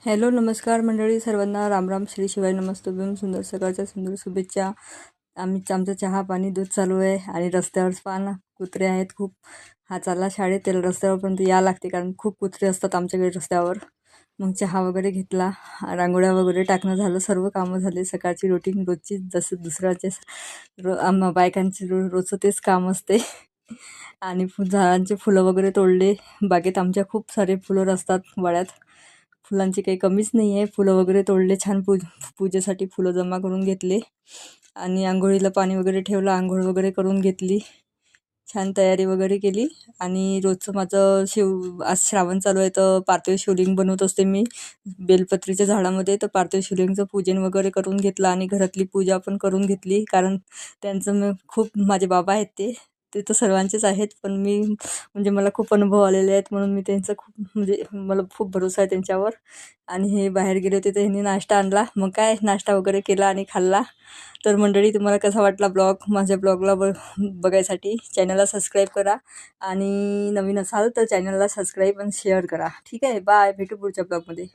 Hello नमस्कार मंडळी सर्वांना राम श्री शिवाय नमस्तुभ्यम. सुंदर सकाळच्या सुंदर शुभेच्छा. आमचं चहा पाणी दूध चालू आहे आणि रस्त्यावर पान कुत्रे आहेत खूप. हा चालला शाळेत, त्याला रस्त्यावरपर्यंत या लागते कारण खूप कुत्रे असतात आमच्याकडे रस्त्यावर. मग चहा वगैरे घेतला, रांगोळ्या वगैरे टाकणं झालं, सर्व कामं झाले. सकाळची रुटीन रोजची जसं दुसऱ्याचे बायकांचे रोजचं तेच काम असते. आणि झाडांचे फुलं वगैरे तोडले. बागेत आमच्या खूप सारे फुलं असतात वाड्यात. फुलांची काही कमीच नाही आहे. फुलं वगैरे तोडले, छान पूजेसाठी फुलं जमा करून घेतले आणि आंघोळीला पाणी वगैरे ठेवलं. आंघोळ वगैरे करून घेतली, छान तयारी वगैरे केली. आणि रोजचं माझं आज श्रावण चालू आहे तर पार्थिव शिवलिंग बनवत असते मी बेलपत्रीच्या झाडामध्ये. तर पार्थिव शिवलिंगचं पूजन वगैरे करून घेतलं आणि घरातली पूजा पण करून घेतली. कारण त्यांचं खूप माझे बाबा आहेत ते तर सर्वांचेच आहेत, पण मी म्हणजे मला खूप अनुभव आलेले आहेत म्हणून मी त्यांचं खूप म्हणजे मला खूप भरोसा आहे त्यांच्यावर. आणि हे बाहेर गेले होते तर ह्यांनी नाश्ता आणला, मग काय नाश्ता वगैरे केला आणि खाल्ला. तर मंडळी, तुम्हाला कसा वाटला ब्लॉग? माझ्या ब्लॉगला बघायसाठी चॅनलला सबस्क्राईब करा आणि नवीन असाल तर चॅनलला सबस्क्राईब आणि शेअर करा. ठीक आहे, बाय, भेटू पुढच्या ब्लॉगमध्ये.